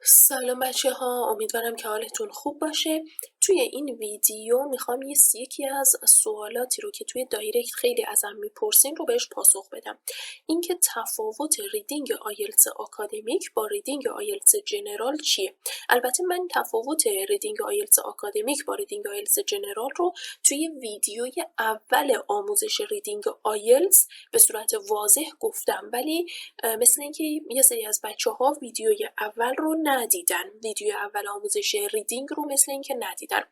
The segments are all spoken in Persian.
سلام بچه ها، امیدوارم که حالتون خوب باشه. توی این ویدیو میخوام یکی از سوالاتی رو که توی دایرکت خیلی ازم میپرسین رو بهش پاسخ بدم. اینکه تفاوت ریدینگ آیلتس آکادمیک با ریدینگ آیلتس جنرال چیه؟ البته من تفاوت ریدینگ آیلتس آکادمیک با ریدینگ آیلتس جنرال رو توی ویدیوی اول آموزش ریدینگ آیلتس به صورت واضح گفتم، ولی مثل اینکه یه سری از بچه‌ها ویدیوی اول رو ندیدن، ویدیو اول آموزش ریدینگ رو مثل اینکه ندیدن.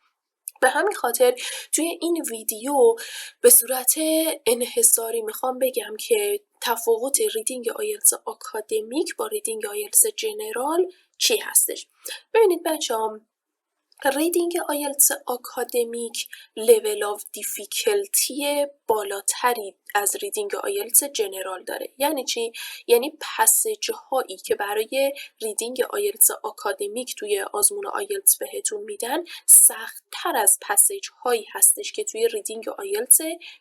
به همین خاطر توی این ویدیو به صورت انحصاری میخوام بگم که تفاوت ریدینگ آیلتس آکادمیک با ریدینگ آیلتس جنرال چی هستش. ببینید بچه‌ها، ریدینگ آیلتس آکادمیک لول آف دیفیکلتی بالاتری از ریدینگ آیلتس جنرال داره. یعنی چی؟ یعنی پسیج هایی که برای ریدینگ آیلتس آکادمیک توی آزمون آیلتس بهتون میدن سخت تر از پسیج هایی هستش که توی ریدینگ آیلتس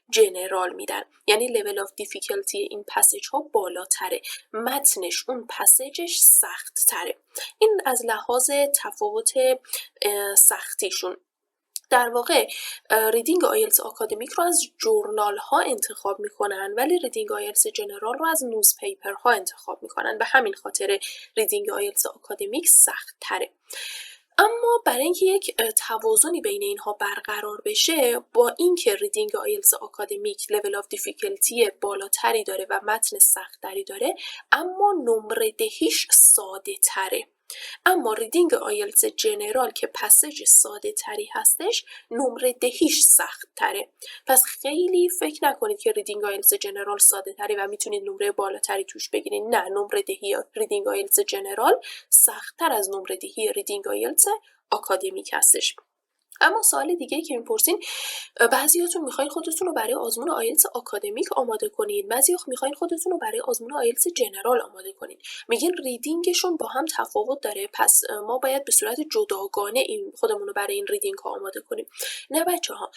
جنرال میدن. یعنی لول آف دیفیکلتی این پسیج ها بالاتره، متنش اون پسیجش سخت تره. این از لحاظ تفاوت سختیشون. در واقع ریدینگ آیلتس آکادمیک رو از جورنال ها انتخاب میکنن، ولی ریدینگ آیلتس جنرال رو از نیوز پیپر ها انتخاب میکنن. به همین خاطر ریدینگ آیلتس آکادمیک سخت تره. اما برای اینکه یک توازنی بین اینها برقرار بشه، با اینکه ریدینگ آیلتس آکادمیک لول آف دیفیکلتی بالاتری داره و متن سخت‌تری داره، اما نمره دهیش ساده تره. اما ریدینگ آیلتس جنرال که پسیج ساده تری هستش، نمره دهیش سخت تره. پس خیلی فکر نکنید که ریدینگ آیلتس جنرال ساده تره و میتونید نمره بالاتری توش بگیرید. نه، نمره دهی ریدینگ آیلتس جنرال سخت تر از نمره دهی ریدینگ آیلتس آکادمیک هستش. اما سوال دیگه که میپرسین، بعضیاتون میخواین خودتون رو برای آزمون آیلتس آکادمیک آماده کنید، بعضی میخواین خودتون رو برای آزمون آیلتس جنرال آماده کنید. میگین ریدینگشون با هم تفاوت داره، پس ما باید به صورت جداگانه خودمون رو برای این ریدینگ ها آماده کنیم. نه بچه‌ها،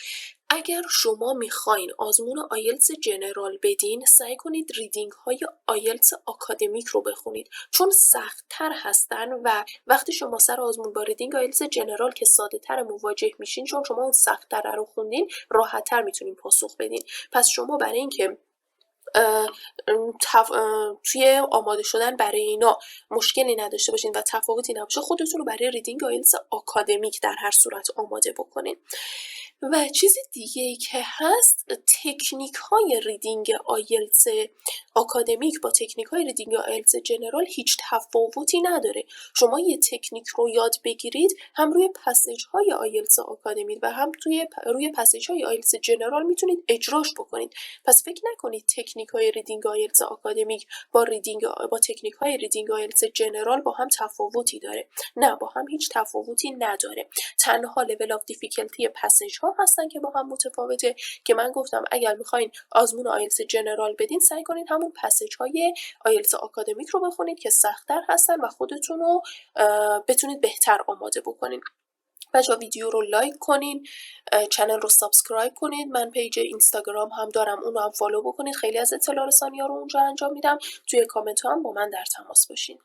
اگر شما میخواین آزمون آیلتس جنرال بدین، سعی کنید ریدینگ های آیلتس آکادمیک رو بخونید، چون سخت تر هستن و وقتی شما سر آزمون با ریدینگ آیلتس جنرال که ساده تر مواجه میشین، چون شما اون سخت تر رو خوندین، راحت تر میتونین پاسخ بدین. پس شما برای اینکه توی آماده شدن برای اینا مشکلی نداشته باشین و تفاوتی نباشه، خودتون رو برای ریدینگ آیلتس آکادمیک در هر صورت آماده بکنین. و چیز دیگه ای که هست، تکنیک های ریدینگ آیلتس آکادمیک با تکنیک های ریدینگ آیلتس جنرال هیچ تفاوتی نداره. شما یه تکنیک رو یاد بگیرید، هم روی پسیج های آیلتس آکادمیک و هم روی پسیج های آیلتس جنرال میتونید اجراش بکنید. پس فکر نکنید تکنیک های ریدینگ آیلتس آکادمیک با تکنیک های ریدینگ آیلتس جنرال با هم تفاوتی داره. نه، با هم هیچ تفاوتی نداره. تنها لول آف دیفیکلتی پسیج ها هستن که با هم متفاوته، که من گفتم اگر میخواین آزمون آیلتس جنرال بدین، سعی کنید همون پسیج های آیلتس آکادمیک رو بخونید که سخت‌تر هستن و خودتون رو بتونید بهتر آماده بکنین. بچه‌ها ویدیو رو لایک کنین، چنل رو سابسکرایب کنید. من پیج اینستاگرام هم دارم، اون رو هم فالو بکنید. خیلی از اطلاع رسانی‌ها رو اونجا انجام میدم. توی کامنت هم با من در تماس باشین.